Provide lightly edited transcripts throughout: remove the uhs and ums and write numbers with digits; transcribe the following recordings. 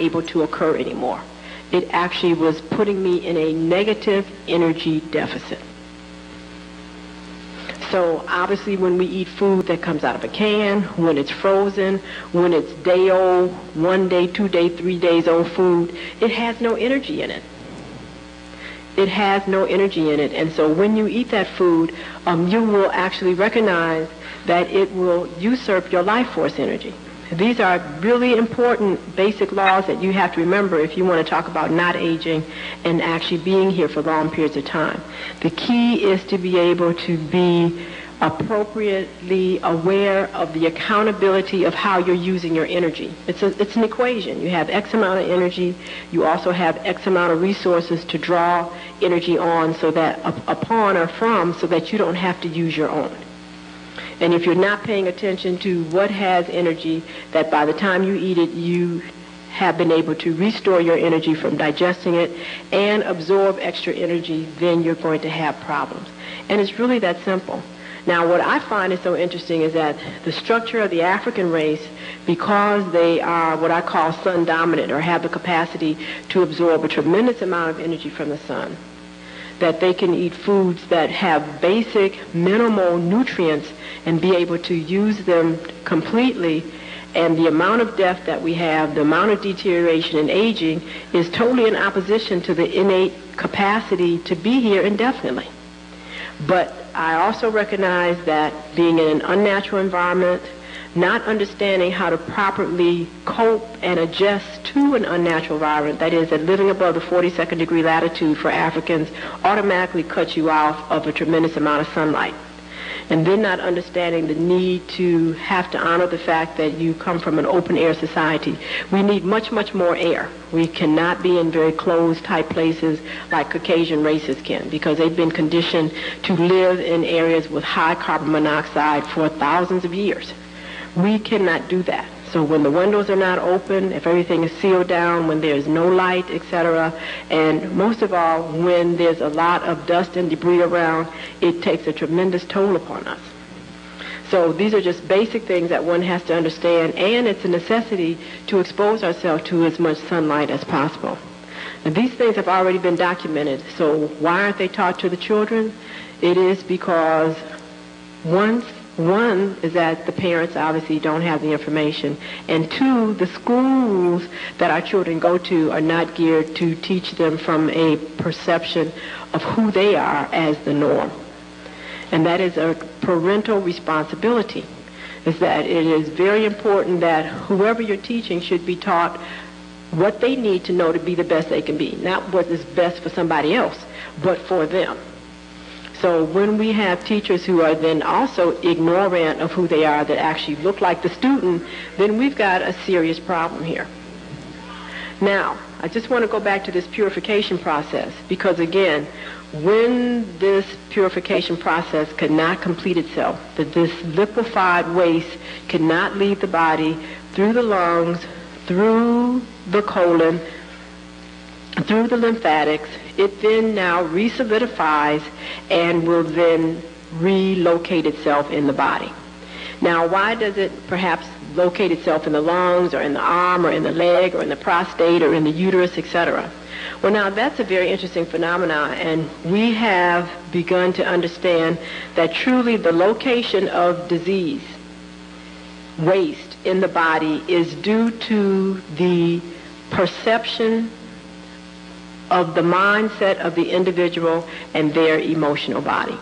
able to occur anymore. It actually was putting me in a negative energy deficit. So obviously when we eat food that comes out of a can, when it's frozen, when it's day old, 1 day, 2 day, 3 days old food, it has no energy in it. It has no energy in it. And so when you eat that food, you will actually recognize that it will usurp your life force energy. These are really important basic laws that you have to remember if you want to talk about not aging and actually being here for long periods of time. The key is to be able to be appropriately aware of the accountability of how you're using your energy. It's an equation. You have X amount of energy. You also have X amount of resources to draw energy on, so that upon or from, so that you don't have to use your own. And if you're not paying attention to what has energy, that by the time you eat it, you have been able to restore your energy from digesting it and absorb extra energy, then you're going to have problems. And it's really that simple. Now, what I find is so interesting is that the structure of the African race, because they are what I call sun dominant, or have the capacity to absorb a tremendous amount of energy from the sun, that they can eat foods that have basic minimal nutrients and be able to use them completely, and the amount of death that we have, the amount of deterioration and aging, is totally in opposition to the innate capacity to be here indefinitely. But I also recognize that being in an unnatural environment, not understanding how to properly cope and adjust to an unnatural environment, that is, that living above the 42nd degree latitude for Africans automatically cuts you off of a tremendous amount of sunlight. And then not understanding the need to have to honor the fact that you come from an open air society. We need much, much more air. We cannot be in very closed type places like Caucasian races can, because they've been conditioned to live in areas with high carbon monoxide for thousands of years. We cannot do that. So when the windows are not open, if everything is sealed down, when there's no light, etc., and most of all, when there's a lot of dust and debris around, it takes a tremendous toll upon us. So these are just basic things that one has to understand, and it's a necessity to expose ourselves to as much sunlight as possible. Now, these things have already been documented, so why aren't they taught to the children? It is because one is that the parents obviously don't have the information, and two, the schools that our children go to are not geared to teach them from a perception of who they are as the norm. And that is a parental responsibility, is that it is very important that whoever you're teaching should be taught what they need to know to be the best they can be, not what is best for somebody else, but for them. So when we have teachers who are then also ignorant of who they are, that actually look like the student, then we've got a serious problem here. Now, I just want to go back to this purification process, because again, when this purification process cannot complete itself, that this liquefied waste cannot leave the body through the lungs, through the colon, through the lymphatics, it then now resolidifies and will then relocate itself in the body. Now, why does it perhaps locate itself in the lungs or in the arm or in the leg or in the prostate or in the uterus, etc.? Well, now that's a very interesting phenomenon, and we have begun to understand that truly the location of disease, waste in the body, is due to the perception of the mindset of the individual and their emotional body.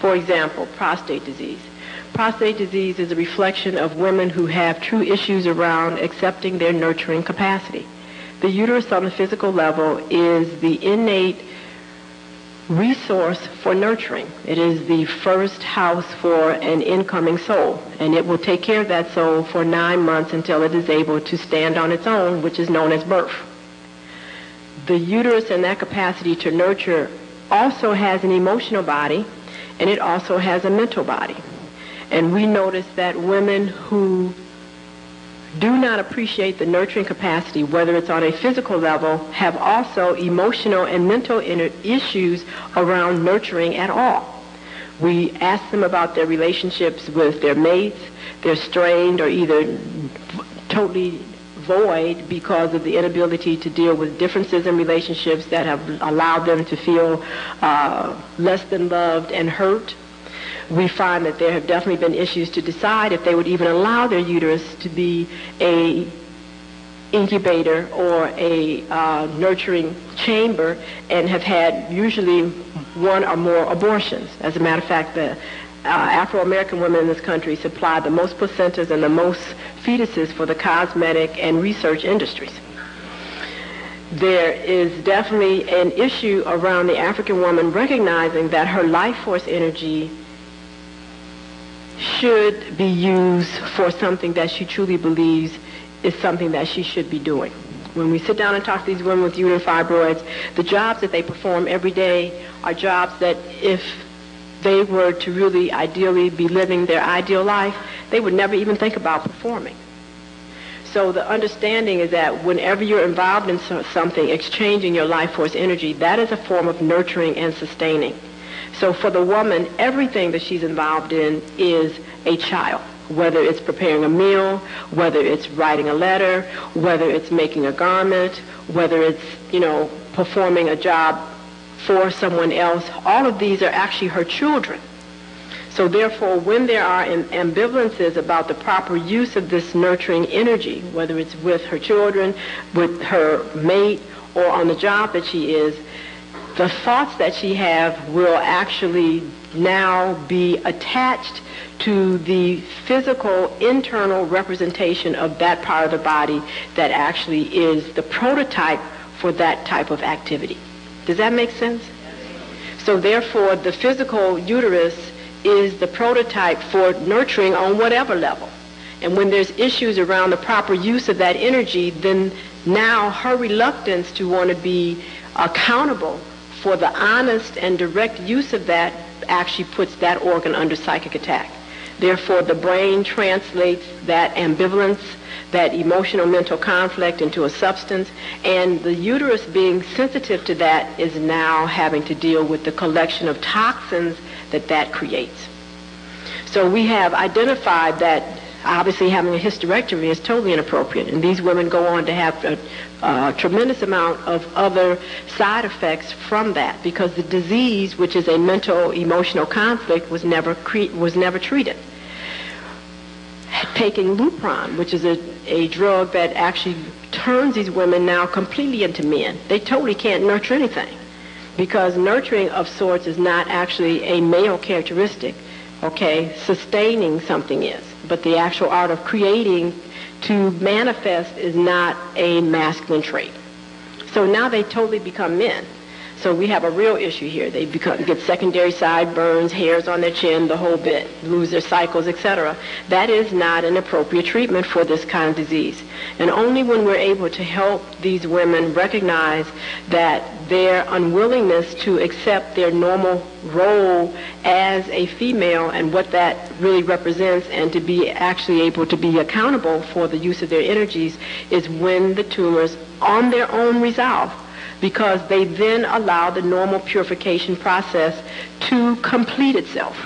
For example, prostate disease. Prostate disease is a reflection of women who have true issues around accepting their nurturing capacity. The uterus on the physical level is the innate resource for nurturing. It is the first house for an incoming soul, and it will take care of that soul for 9 months until it is able to stand on its own, which is known as birth. The uterus and that capacity to nurture also has an emotional body, and it also has a mental body. And we notice that women who do not appreciate the nurturing capacity, whether it's on a physical level, have also emotional and mental issues around nurturing at all. We ask them about their relationships with their mates. They're strained or either totally void because of the inability to deal with differences in relationships that have allowed them to feel less than loved and hurt. We find that there have definitely been issues to decide if they would even allow their uterus to be a incubator or a nurturing chamber, and have had usually one or more abortions. As a matter of fact, the Afro-American women in this country supply the most placentas and the most fetuses for the cosmetic and research industries. There is definitely an issue around the African woman recognizing that her life force energy should be used for something that she truly believes is something that she should be doing. When we sit down and talk to these women with uterine fibroids, the jobs that they perform every day are jobs that if they were to really ideally be living their ideal life, they would never even think about performing. So the understanding is that whenever you're involved in something, exchanging your life force energy, that is a form of nurturing and sustaining. So for the woman, everything that she's involved in is a child, whether it's preparing a meal, whether it's writing a letter, whether it's making a garment, whether it's, performing a job for someone else. All of these are actually her children. So therefore, when there are ambivalences about the proper use of this nurturing energy, whether it's with her children, with her mate, or on the job that she is, the thoughts that she have will actually now be attached to the physical internal representation of that part of the body that actually is the prototype for that type of activity. Does that make sense? So therefore, the physical uterus is the prototype for nurturing on whatever level. And when there's issues around the proper use of that energy, then now her reluctance to want to be accountable for the honest and direct use of that actually puts that organ under psychic attack. Therefore, the brain translates that ambivalence, that emotional mental conflict into a substance, and the uterus, being sensitive to that, is now having to deal with the collection of toxins that creates. So we have identified that obviously having a hysterectomy is totally inappropriate, and these women go on to have a tremendous amount of other side effects from that, because the disease, which is a mental emotional conflict, was never treated. Taking Lupron, which is a drug that actually turns these women now completely into men. They totally can't nurture anything, because nurturing of sorts is not actually a male characteristic. Okay, sustaining something is, but the actual art of creating to manifest is not a masculine trait. So now they totally become men. So we have a real issue here. They get secondary sideburns, hairs on their chin, the whole bit, lose their cycles, etc. That is not an appropriate treatment for this kind of disease. And only when we're able to help these women recognize that their unwillingness to accept their normal role as a female and what that really represents, and to be actually able to be accountable for the use of their energies, is when the tumors on their own resolve, because they then allow the normal purification process to complete itself.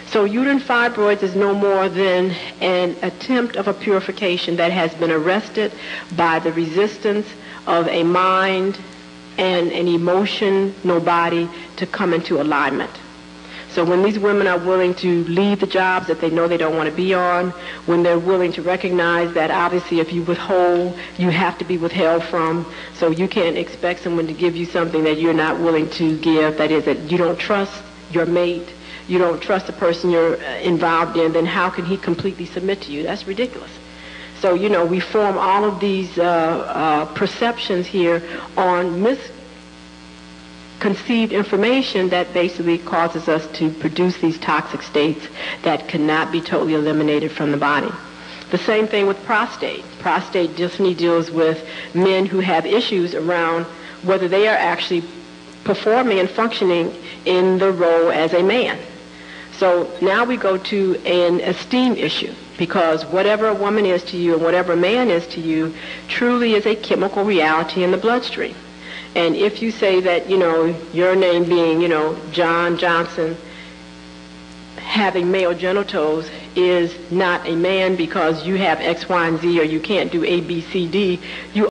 So uterine fibroids is no more than an attempt of a purification that has been arrested by the resistance of a mind and an emotional body to come into alignment. So when these women are willing to leave the jobs that they know they don't want to be on, when they're willing to recognize that obviously if you withhold, you have to be withheld from, so you can't expect someone to give you something that you're not willing to give, that is, that you don't trust your mate, you don't trust the person you're involved in, then how can he completely submit to you? That's ridiculous. So, we form all of these perceptions here on misconceived information that basically causes us to produce these toxic states that cannot be totally eliminated from the body. The same thing with prostate. Prostate definitely deals with men who have issues around whether they are actually performing and functioning in the role as a man. So now we go to an esteem issue, because whatever a woman is to you and whatever a man is to you truly is a chemical reality in the bloodstream. And if you say that, your name being, John Johnson, having male genitals is not a man because you have X, Y, and Z, or you can't do A, B, C, D. You